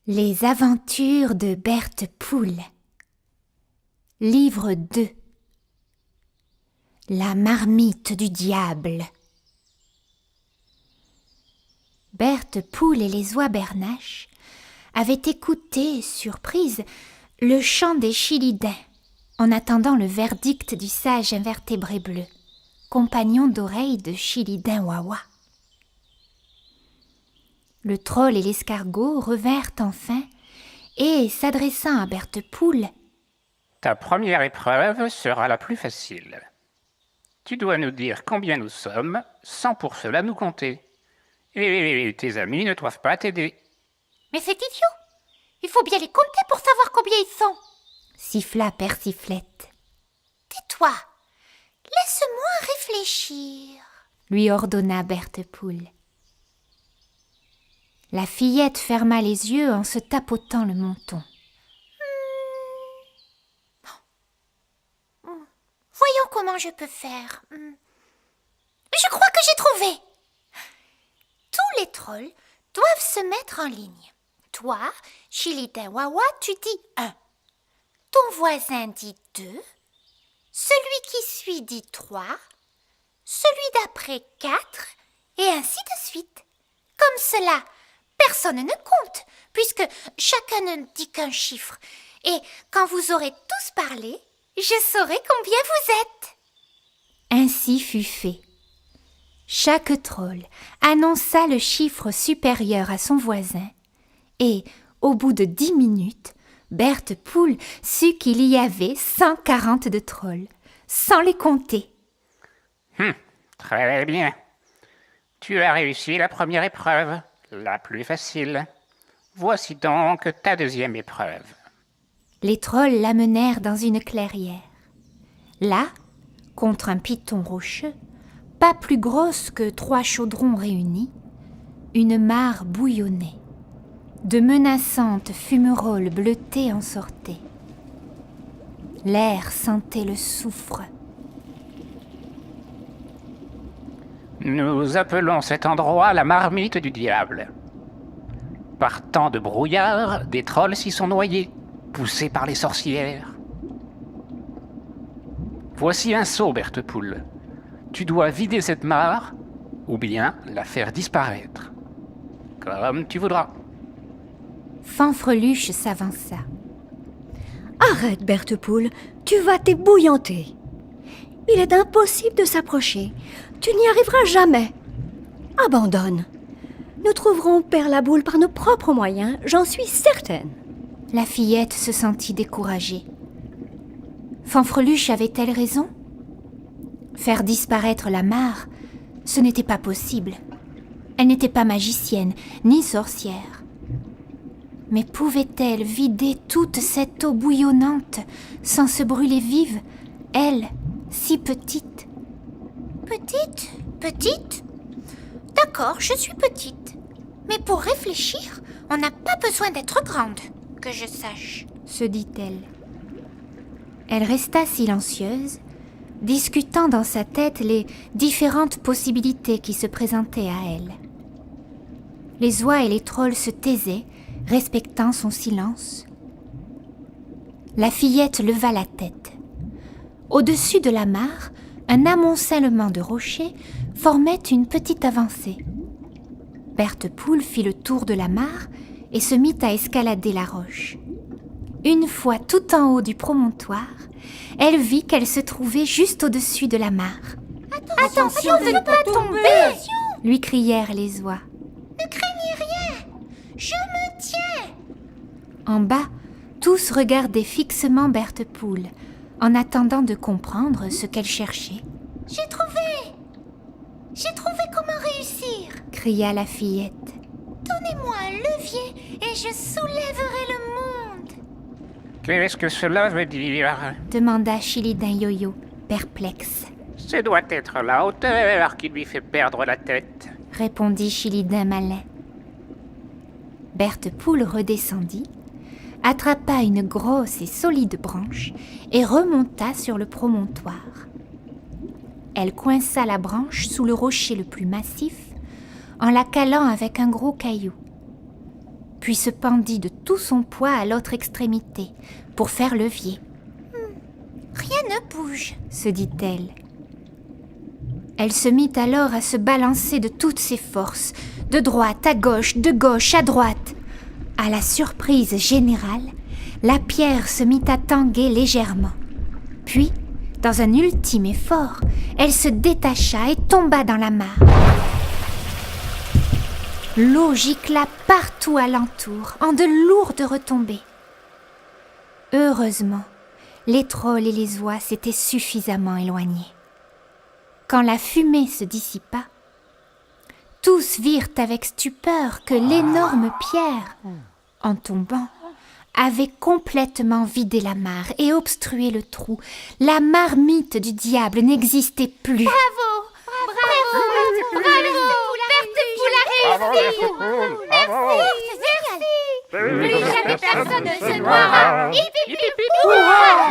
Les aventures de Berthe Poule. Livre 2. La marmite du diable. Berthe Poule et les oies bernaches avaient écouté, surprise, le chant des chilidins, en attendant le verdict du sage invertébré bleu, compagnon d'oreille de Chilidin Wawa. Le troll et l'escargot revinrent enfin et, s'adressant à Berthe Poule, « Ta première épreuve sera la plus facile. Tu dois nous dire combien nous sommes, sans pour cela nous compter. Et tes amis ne doivent pas t'aider. » »« Mais c'est idiot! Il faut bien les compter pour savoir combien ils sont !» siffla Persiflette. « Tais-toi! Laisse-moi réfléchir !» lui ordonna Berthe Poule. La fillette ferma les yeux en se tapotant le menton. Voyons comment je peux faire. Je crois que j'ai trouvé. Tous les trolls doivent se mettre en ligne. Toi, Chilidin Wawa, tu dis 1. Ton voisin dit 2. Celui qui suit dit 3. Celui d'après 4. Et ainsi de suite. Comme cela, personne ne compte, puisque chacun ne dit qu'un chiffre. Et quand vous aurez tous parlé, je saurai combien vous êtes. Ainsi fut fait. Chaque troll annonça le chiffre supérieur à son voisin, et, au bout de 10 minutes, Berthe Poule sut qu'il y avait 140 de trolls, sans les compter. Très bien. Tu as réussi la première épreuve, la plus facile. Voici donc ta deuxième épreuve. Les trolls l'amenèrent dans une clairière. Là, contre un piton rocheux, pas plus grosse que 3 chaudrons réunis, une mare bouillonnait. De menaçantes fumerolles bleutées en sortaient. L'air sentait le soufre. Nous appelons cet endroit la marmite du diable. Par tant de brouillard, des trolls s'y sont noyés, poussés par les sorcières. Voici un seau, Berthe Poule. Tu dois vider cette mare, ou bien la faire disparaître. Comme tu voudras. Fanfreluche s'avança. Arrête, Berthe Poule, tu vas t'ébouillanter. Il est impossible de s'approcher. Tu n'y arriveras jamais. Abandonne. Nous trouverons Père la Boule par nos propres moyens, j'en suis certaine. La fillette se sentit découragée. Fanfreluche avait-elle raison ? Faire disparaître la mare, ce n'était pas possible. Elle n'était pas magicienne, ni sorcière. Mais pouvait-elle vider toute cette eau bouillonnante sans se brûler vive, elle, si petite ? Petite ? D'accord, je suis petite. Mais pour réfléchir, on n'a pas besoin d'être grande, que je sache, se dit-elle. Elle resta silencieuse, discutant dans sa tête les différentes possibilités qui se présentaient à elle. Les oies et les trolls se taisaient, respectant son silence. La fillette leva la tête. Au-dessus de la mare, un amoncellement de rochers formait une petite avancée. Berthe Poule fit le tour de la mare et se mit à escalader la roche. Une fois tout en haut du promontoire, elle vit qu'elle se trouvait juste au-dessus de la mare. Attention de ne pas tomber, lui crièrent les oies. Ne craignez rien, je me tiens. En bas, tous regardaient fixement Berthe Poule, en attendant de comprendre ce qu'elle cherchait. J'ai trouvé comment réussir, cria la fillette. Donnez-moi un levier et je soulèverai le monde. Qu'est-ce que cela veut dire ? demanda Chilidin Yo-Yo, perplexe. Ce doit être la hauteur qui lui fait perdre la tête, répondit Chilidin Malin. Berthe Poule redescendit, attrapa une grosse et solide branche et remonta sur le promontoire. Elle coinça la branche sous le rocher le plus massif en la calant avec un gros caillou. puis se pendit de tout son poids à l'autre extrémité pour faire levier. Rien ne bouge, Se dit-elle. Elle se mit alors à se balancer de toutes ses forces, de droite à gauche à droite. À la surprise générale, la pierre se mit à tanguer légèrement. Puis, dans un ultime effort, elle se détacha et tomba dans la mare. L'eau gicla partout alentour, en de lourdes retombées. Heureusement, les trolls et les oies s'étaient suffisamment éloignés. Quand la fumée se dissipa, tous virent avec stupeur que l'énorme pierre, en tombant, avait complètement vidé la mare et obstrué le trou. La marmite du diable n'existait plus. Bravo, Berthe Poule a réussi. Bravo, Merci. Plus jamais personne ne se noiera. Hip, hip, hip, hip.